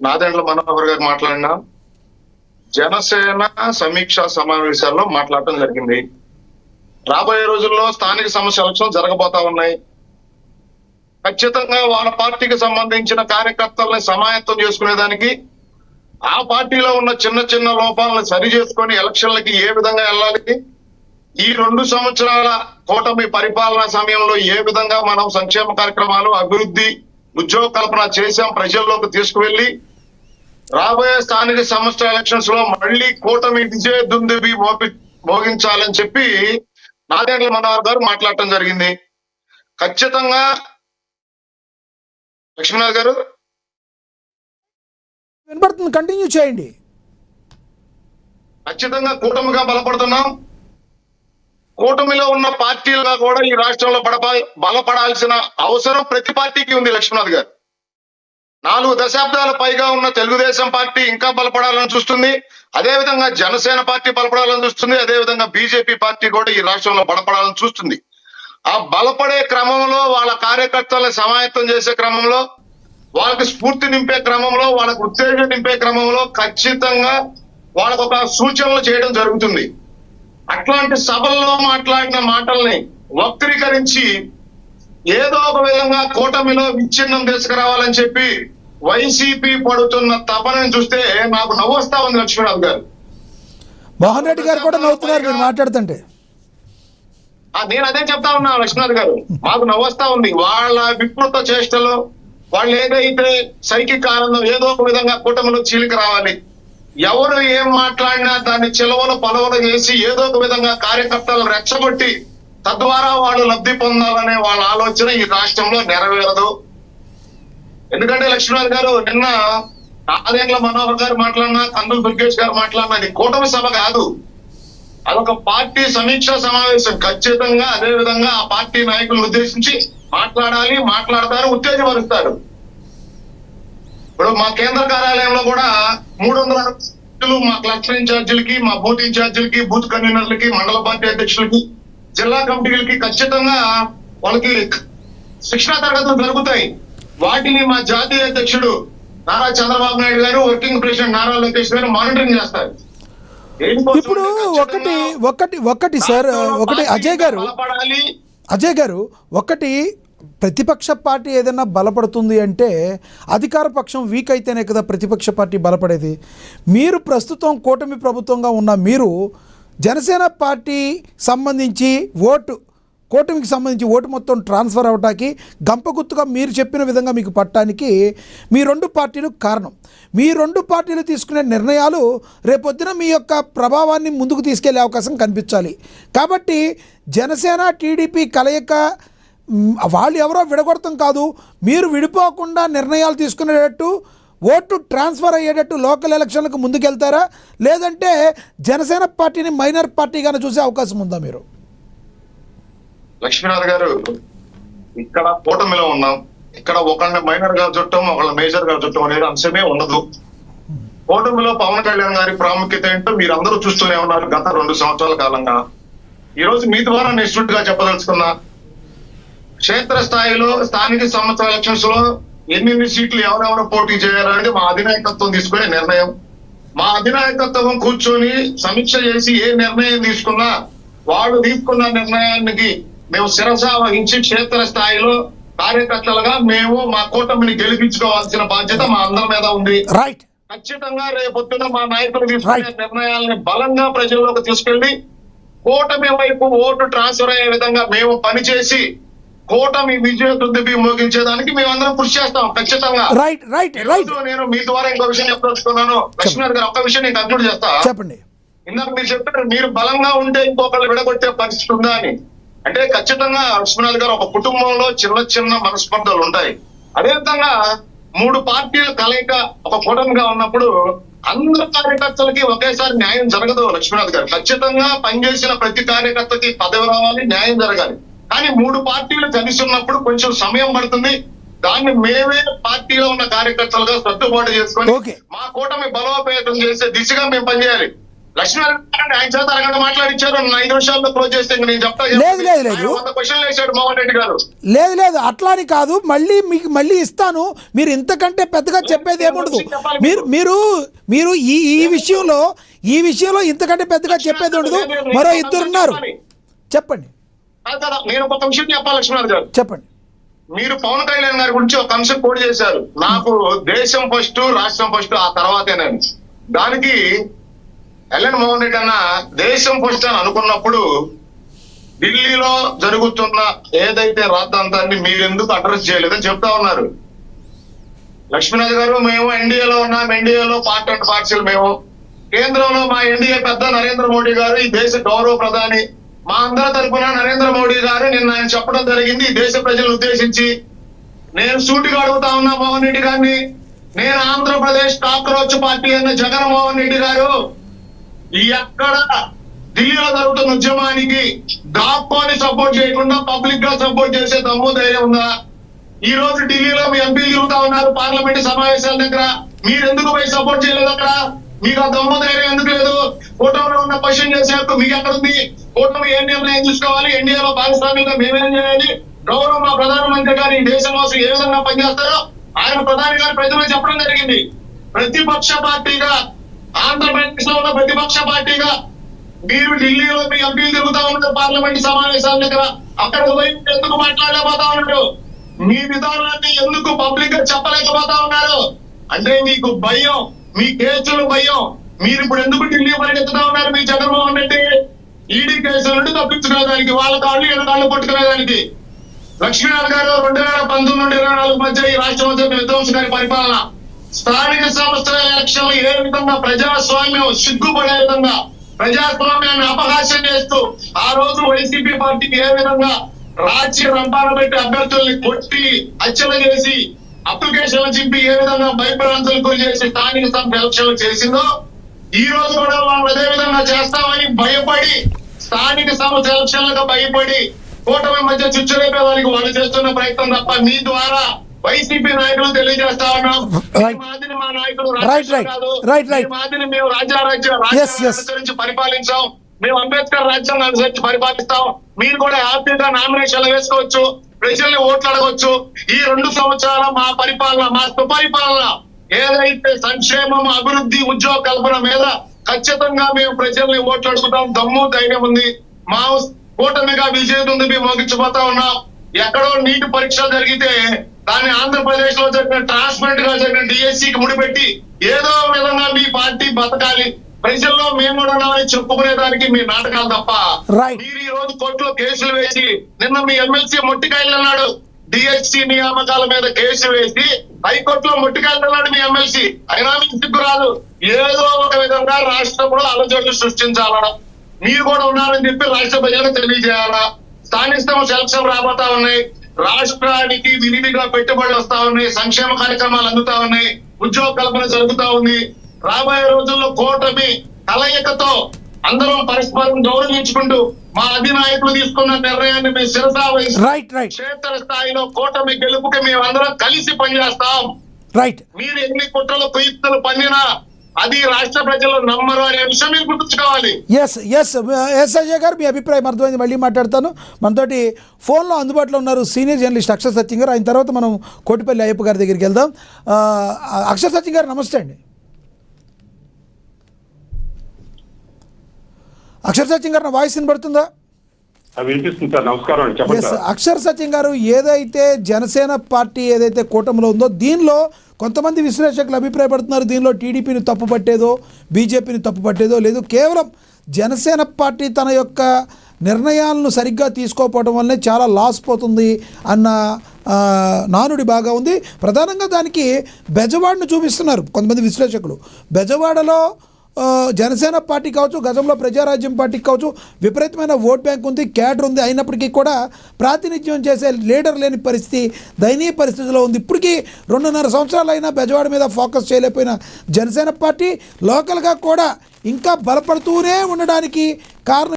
నాదెండ్ల మనోహర్ గారు మాట్లాడినా జనసేన సమీక్షా సమావేశాల్లో మాట్లాడటం జరిగింది. రాబోయే రోజుల్లో స్థానిక సంస్థ ఎలక్షన్ జరగబోతా ఉన్నాయి. ఖచ్చితంగా వాళ్ళ పార్టీకి సంబంధించిన కార్యకర్తల్ని సమాయత్తం చేసుకునేదానికి, ఆ పార్టీలో ఉన్న చిన్న చిన్న లోపాలను సరి చేసుకొని ఎలక్షన్లకి ఏ విధంగా వెళ్ళాలి, ఈ 2 సంవత్సరాల కూటమి పరిపాలనా సమయంలో ఏ విధంగా మనం సంక్షేమ కార్యక్రమాలు, అభివృద్ధి, ఉద్యోగ కల్పన చేశాం, ప్రజల్లోకి తీసుకువెళ్లి రాబోయే స్థానిక సంస్థ ఎలక్షన్స్ లో మళ్ళీ కూటమి విజయ దుందుబి మోగించాలని చెప్పి నాదెండ్ల మనోహర్ గారు మాట్లాడటం జరిగింది. ఖచ్చితంగా లక్ష్మీనాథ్ గారు వినపడుతుంది, కంటిన్యూ చేయండి. ఖచ్చితంగా కూటమిగా బలపడుతున్నాం. కూటమిలో ఉన్న పార్టీలుగా కూడా ఈ రాష్ట్రంలో బలపడాల్సిన అవసరం ప్రతి పార్టీకి ఉంది. లక్ష్మీనాథ్ గారు 4 దశాబ్దాల పైగా ఉన్న తెలుగుదేశం పార్టీ ఇంకా బలపడాలని చూస్తుంది. అదేవిధంగా జనసేన పార్టీ బలపడాలని చూస్తుంది. అదేవిధంగా బీజేపీ పార్టీ కూడా ఈ రాష్ట్రంలో బలపడాలని చూస్తుంది. ఆ బలపడే క్రమంలో, వాళ్ళ కార్యకర్తలను సమాయత్తం చేసే క్రమంలో, వాళ్ళకి స్ఫూర్తి నింపే క్రమంలో, వాళ్ళకు ఉత్తేజం నింపే క్రమంలో ఖచ్చితంగా వాళ్ళకు ఒక సూచనలు చేయడం జరుగుతుంది. అట్లాంటి సభల్లో మాట్లాడిన మాటల్ని వక్రీకరించి ఏదో ఒక విధంగా కూటమిలో విచ్ఛిన్నం తీసుకురావాలని చెప్పి వైసీపీ పడుతున్న తపనని చూస్తే నాకు నవ్వొస్తా ఉంది. లక్ష్మీనాథ్ గారు, మోహన్ రెడ్డి గారు కూడా నవ్వుతున్నారు మీరు మాట్లాడుతుంటే. నేను అదే చెప్తా ఉన్నా లక్ష్మీనాథ్ గారు, మాకు నవ్వొస్తా ఉంది. వాళ్ళ వికృత చేష్టలు, వాళ్ళు ఏదైతే సైకిక్ ఆనందం ఏదో ఒక విధంగా కూటమిలో చీలిక రావాలి, ఎవరు ఏం మాట్లాడినా దాన్ని చిలవలు పలవలు చేసి ఏదో ఒక విధంగా కార్యకర్తలను రెచ్చగొట్టి తద్వారా వాళ్ళు లబ్ధి పొందాలనే వాళ్ళ ఆలోచన ఈ రాష్ట్రంలో నెరవేరదు. ఎందుకంటే లక్ష్మీనాథ్ గారు, నిన్న నాదెండ్ల మనోహర్ గారు మాట్లాడినా, కందులు దుర్గేష్ గారు మాట్లాడినా, అది కూటమి సభ కాదు, అదొక పార్టీ సమీక్షా సమావేశం. ఖచ్చితంగా అదే విధంగా ఆ పార్టీ నాయకులను ఉద్దేశించి మాట్లాడాలి, మాట్లాడతారు, ఉత్తేజపరుస్తారు. ఇప్పుడు మా కేంద్ర కార్యాలయంలో కూడా 300 మా క్లస్టర్ ఇన్ఛార్జీలకి, మా బూత్ ఇన్ఛార్జీలకి, బూత్ కన్వీనర్లకి, మండల పార్టీ అధ్యక్షులకి, జిల్లా కమిటీలకి ఖచ్చితంగా వాళ్ళకి శిక్షణా తరగతులు జరుగుతాయి. వాటిని మా జాతీయ అధ్యక్షుడు నారా చంద్రబాబు నాయుడు గారు, వర్కింగ్ ప్రెసిడెంట్ నారా లోకేష్ గారు మానిటరింగ్ చేస్తారు. ఇప్పుడు ఒకటి సార్, ఒకటి అజయ్ గారు ఒకటి ప్రతిపక్ష పార్టీ ఏదైనా బలపడుతుంది అంటే అధికార పక్షం వీక్ అయితేనే కదా ప్రతిపక్ష పార్టీ బలపడేది. మీరు ప్రస్తుతం కూటమి ప్రభుత్వంగా ఉన్న మీరు జనసేన పార్టీ సంబంధించి కూటమికి సంబంధించి ఓటు మొత్తం ట్రాన్స్ఫర్ అవటానికి గంపగుత్తుగా మీరు చెప్పిన విధంగా మీకు పట్టడానికి మీ 2 పార్టీలు కారణం. మీ 2 పార్టీలు తీసుకునే నిర్ణయాలు రేపొద్దున మీ యొక్క ప్రభావాన్ని ముందుకు తీసుకెళ్లే అవకాశం కనిపించాలి. కాబట్టి జనసేన టీడీపీ కలయిక వాళ్ళు ఎవరో విడగొడతాం కాదు, మీరు విడిపోకుండా నిర్ణయాలు తీసుకునేటట్టు, ఓటు ట్రాన్స్ఫర్ అయ్యేటట్టు లోకల్ ఎలక్షన్లకు ముందుకెళ్తారా, లేదంటే జనసేన పార్టీని మైనర్ పార్టీగానే చూసే అవకాశం ఉందా మీరు? లక్ష్మీనాథ్ గారు, ఇక్కడ కూటమిలో ఉన్నాం. ఇక్కడ ఒకళ్ళని మైనర్ గా చుట్టం, ఒకళ్ళని మేజర్ గా చుట్టం అనేది అంశమే ఉండదు. కూటమిలో పవన్ కళ్యాణ్ గారి ప్రాముఖ్యత ఏంటో మీరు అందరూ చూస్తూనే ఉన్నారు గత 2 సంవత్సరాల కాలంగా. ఈ రోజు మీ ద్వారా నేను స్ట్రిక్ట్ గా చెప్పదలుచుకున్నా, క్షేత్ర స్థాయిలో స్థానిక సంస్థల ఎలక్షన్స్ లో ఎన్ని సీట్లు ఎవరెవరు పోటీ చేయాలనేది మా అధినాయకత్వం తీసుకునే నిర్ణయం. మా అధినాయకత్వం కూర్చొని సమీక్ష చేసి ఏ నిర్ణయం తీసుకున్నా వాళ్ళు తీసుకున్న నిర్ణయానికి మేము శిరస వహించి క్షేత్ర స్థాయిలో కార్యకర్తలుగా మేము మా కూటమిని గెలిపించుకోవాల్సిన బాధ్యత మా అందరి మీద ఉంది. ఖచ్చితంగా రేపొద్దున మా నాయకులు తీసుకునే నిర్ణయాలని బలంగా ప్రజల్లోకి తీసుకెళ్లి కూటమి వైపు ఓటు ట్రాన్స్ఫర్ అయ్యే విధంగా మేము పనిచేసి కూటమి విజయ దుందుబి మోగించేదానికి మేమందరం కృషి చేస్తాం. ఖచ్చితంగా నేను మీ ద్వారా ఇంకో విషయం చెప్పదలుచుకున్నాను. లక్ష్మీనాథ్ గారు, ఒక్క విషయం నేను కంక్లూడ్ చేస్తా. చెప్పండి. ఇందాక మీరు చెప్పారు మీరు బలంగా ఉంటే ఇంకొకళ్ళు విడగొట్టే పరిస్థితి ఉందా అని. అంటే ఖచ్చితంగా లక్ష్మీనాథ్ గారు, ఒక కుటుంబంలో చిన్న మనస్పర్ధలు ఉంటాయి. అదేవిధంగా 3 పార్టీల కలయిక ఒక కూటమిగా ఉన్నప్పుడు అందరు కార్యకర్తలకి ఒకేసారి న్యాయం జరగదు. లక్ష్మీనాథ్ గారు, ఖచ్చితంగా పనిచేసిన ప్రతి కార్యకర్తకి పదవి రావాలి, న్యాయం జరగాలి. కానీ 3 పార్టీలు కలిసి ఉన్నప్పుడు కొంచెం సమయం పడుతుంది. దాన్ని మేమే పార్టీలో ఉన్న కార్యకర్తలుగా సర్దుబాటు చేసుకొని మా కూటమి బలోపేతం చేసే దిశగా మేము పనిచేయాలి. లక్ష్మీనారాయణ ఆయన చేత అరగంట మాట్లాడించారు, 5 నిమిషాల్లో క్లోజ్ చేస్తే ఇంక నేను చెప్తా. లేదు. 100 క్వశ్చన్లు వేశాడు మోహన్ రెడ్డి గారు. లేదు అట్లా అని కాదు, మీకు మళ్ళీ ఇస్తాను. మీరు ఇంతకంటే పెద్దగా చెప్పేది ఏముండదు. మీరు ఈ విషయంలో ఇంతకంటే పెద్దగా చెప్పేది ఉండదు. మరో 2 ఉన్నారు, చెప్పండి. నేను ఒక విషయం చెప్పాలి లక్ష్మీనారాయణ గారు. చెప్పండి. మీరు పవన్ కళ్యాణ్ గారి గురించి ఒక అంశం కోడ్ చేశారు, నాకు దేశం ఫస్ట్ రాష్ట్రం ఫస్ట్ ఆ తర్వాతేనని. దానికి ఎల్ఎన్ మోహన్ రెడ్డి అన్న దేశం ఫస్ట్ అని అనుకున్నప్పుడు ఢిల్లీలో జరుగుతున్న ఏదైతే రాద్ధాంతాన్ని మీరెందుకు అడ్రస్ చేయలేదని చెప్తా ఉన్నారు. లక్ష్మీనాథ్ గారు, మేము ఎన్డీఏలో ఉన్నాం, ఎన్డీఏలో పార్ట్ అండ్ పార్సల్ మేము. కేంద్రంలో మా ఎన్డీఏ పెద్ద నరేంద్ర మోడీ గారు, ఈ దేశ గౌరవ ప్రధాని, మా అందరి తరఫున నరేంద్ర మోడీ గారు నిన్న ఆయన చెప్పడం జరిగింది ఈ దేశ ప్రజలను ఉద్దేశించి. నేను సూటిగా అడుగుతా ఉన్నా మోహన్ రెడ్డి గారిని, నేను ఆంధ్రప్రదేశ్ కాక్రోచ్ పార్టీ అన్న జగన్మోహన్ రెడ్డి గారు ఎక్కడ ఢిల్లీలో జరుగుతున్న ఉద్యమానికి దాక్కొని సపోర్ట్ చేయకుండా పబ్లిక్ గా సపోర్ట్ చేసే దమ్ము ధైర్యం ఉందా? ఈ రోజు ఢిల్లీలో మీ ఎంపీలు తిరుగుతా ఉన్నారు పార్లమెంట్ సమావేశాల దగ్గర, మీరు ఎందుకు పోయి సపోర్ట్ చేయలేదు? అక్కడ మీకు ఆ దమ్ము ధైర్యం ఎందుకు లేదు? కూటమిలో ఉన్న క్వశ్చన్ చేసే హక్కు మీకు ఎక్కడ ఉంది? కూటమి ఏం నిర్ణయం తీసుకోవాలి, ఎన్డీఏలో భాగస్వామ్యంగా మేమేం చేయాలి, గౌరవ మా ప్రధానమంత్రి గారు ఈ దేశం కోసం ఏ విధంగా పనిచేస్తారో ఆయన ప్రధాని గారు ప్రజలకు చెప్పడం జరిగింది. ప్రతిపక్ష పార్టీగా, ఆంధ్రప్రదేశ్ లో ఉన్న ప్రతిపక్ష పార్టీగా మీరు ఢిల్లీలో మీ ఎంపీలు తిరుగుతా ఉన్నారు పార్లమెంట్ సమావేశాల దగ్గర, అక్కడ పోయి ఎందుకు మాట్లాడలేకపోతా ఉన్నారు? మీ విధానాన్ని ఎందుకు పబ్లిక్ గా చెప్పలేకపోతా ఉన్నారు? అంటే మీకు భయం, మీ కేసులు భయం. మీరు ఇప్పుడు ఎందుకు ఢిల్లీ పరిగెత్తుతా ఉన్నారు? మీ జగన్మోహన్ రెడ్డి ఈడీ కేసుల నుండి తప్పించుకునేదానికి, వాళ్ళ కాళ్ళు ఎనకాళ్ళు పట్టుకునేదానికి. లక్ష్మీనారాయణ గారు 2019 నుండి 24 మధ్య ఈ రాష్ట్రం విధ్వంసకారి పరిపాలన, స్థానిక సంస్థల ఎలక్షన్లు ఏ విధంగా ప్రజాస్వామ్యం సిగ్గుపడే విధంగా ప్రజాస్వామ్యాన్ని అపహాస్యం చేస్తూ ఆ రోజు వైసీపీ పార్టీకి ఏ విధంగా రాజ్య రంపాన పెట్టి అభ్యర్థుల్ని కొట్టి హత్యలు చేసి అప్లికేషన్లు చింపి ఏ విధంగా భయభ్రాంతులు గురి చేసి స్థానిక సంస్థ ఎలక్షన్లు చేసిందో, ఈ రోజు కూడా వాళ్ళు అదే విధంగా చేస్తామని భయపడి, స్థానిక సంస్థ ఎలక్షన్లకు భయపడి కూటమి మధ్య చుచ్చురేపేదానికి వాళ్ళు చేస్తున్న ప్రయత్నం తప్ప మీ ద్వారా వైసీపీ నాయకులు తెలియజేస్తా ఉన్నాం. మాదిరి మా నాయకులు మాదిరి మేము రాజ్యారాజ్యం అనుసరించి పరిపాలించాం, మేము అంబేద్కర్ రాజ్యాంగం అనుసరించి పరిపాలిస్తాం. మీరు కూడా హ్యాపీగా నామినేషన్లు వేసుకోవచ్చు, ప్రజల్ని ఓట్లు అడగవచ్చు. ఈ 2 సంవత్సరాల మా పరిపాలన, మా సుపరిపాలన ఏదైతే సంక్షేమం, అభివృద్ధి, ఉద్యోగ కల్పన మీద ఖచ్చితంగా మేము ప్రజల్ని ఓట్లు అడుగుతాం. దమ్ము ధైర్యం ఉంది. మా కూటమిగా విజయదుంది మేము మోగించిపోతా ఉన్నాం. ఎక్కడో నీటి పరీక్షలు జరిగితే దాన్ని ఆంధ్రప్రదేశ్ లో జరిగిన ట్రాన్స్పరెంట్ గా జరిగిన డిఎస్సికి ముడిపెట్టి ఏదో విధంగా మీ పార్టీ బతకాలి, ప్రజల్లో మేము కూడా ఉన్నామని చెప్పుకునేదానికి మీ నాటకాలు తప్ప. మీరు ఈ రోజు కోర్టులో కేసులు వేసి, నిన్న మీ ఎమ్మెల్సీ మొట్టికాయలు అన్నాడు, డిఎస్సి నియామకాల మీద కేసు వేసి హైకోర్టులో మొట్టికాయలు అన్నాడు మీ ఎమ్మెల్సీ. అయినా మీకు సిగ్గు రాదు. ఏదో ఒక విధంగా రాష్ట్రంలో అలజడులు సృష్టించాలన్నా మీరు కూడా ఉన్నారని చెప్పి రాష్ట్ర ప్రజలకు తెలియజేయాలా. స్థానిక సంస్థ ఎలక్షన్ రాబోతా ఉన్నాయి, రాష్ట్రానికి విరివిగా పెట్టుబడులు వస్తా ఉన్నాయి, సంక్షేమ కార్యక్రమాలు అందుతా ఉన్నాయి, ఉద్యోగ కల్పన జరుగుతా ఉంది. రాబోయే రోజుల్లో కూటమి కలయికతో అందరం పరస్పరం గౌరవించుకుంటూ మా అధినాయకులు తీసుకున్న నిర్ణయాన్ని మేము శిరసా వహిస్తూ క్షేత్ర స్థాయిలో కూటమి గెలుపుకి మేము అందరం కలిసి పనిచేస్తాం. మీరు ఎన్ని కుట్రలు కుయుక్తులు పన్నినా అది రాష్ట్ర ప్రజలు నమ్మరు అనే విషయం మీరు గుర్తుంచుకోవాలి. ఎస్ అజయ్ గారు, మీ అభిప్రాయం అర్థమైంది. మళ్ళీ మాట్లాడతాను. మనతోటి ఫోన్లో అందుబాటులో ఉన్నారు సీనియర్ జర్నలిస్ట్ అక్షర్ సత్యం గారు. ఆయన తర్వాత మనం కోటిపల్లి అయ్యప్ప గారి దగ్గరికి వెళ్దాం. అక్షర్ సత్యం గారు నమస్తే అండి. అక్షర్ సత్యం గారు, నా వాయిస్ వినబడుతుందా? అక్షర్ సత్యం గారు, ఏదైతే జనసేన పార్టీ ఏదైతే కూటమిలో ఉందో దీనిలో కొంతమంది విశ్లేషకులు అభిప్రాయపడుతున్నారు, దీనిలో టీడీపీని తప్పు పట్టేదో, బీజేపీని తప్పు పట్టేదో లేదు, కేవలం జనసేన పార్టీ తన యొక్క నిర్ణయాలను సరిగ్గా తీసుకోకపోవడం వల్లనే చాలా లాస్ పోతుంది అన్న నానుడి బాగా ఉంది. ప్రధానంగా దానికి బెజవాడను చూపిస్తున్నారు కొంతమంది విశ్లేషకులు. బెజవాడలో జనసేన పార్టీ కావచ్చు, గతంలో ప్రజారాజ్యం పార్టీకి కావచ్చు విపరీతమైన ఓట్ బ్యాంక్ ఉంది, క్యాడర్ ఉంది. అయినప్పటికీ కూడా ప్రాతినిధ్యం చేసే లీడర్ లేని పరిస్థితి, దయనీయ పరిస్థితిలో ఉంది. ఇప్పటికీ 2.5 సంవత్సరాలైనా బెజవాడ మీద ఫోకస్ చేయలేకపోయిన జనసేన పార్టీ లోకల్గా కూడా ఇంకా బలపడుతూనే ఉండడానికి కారణం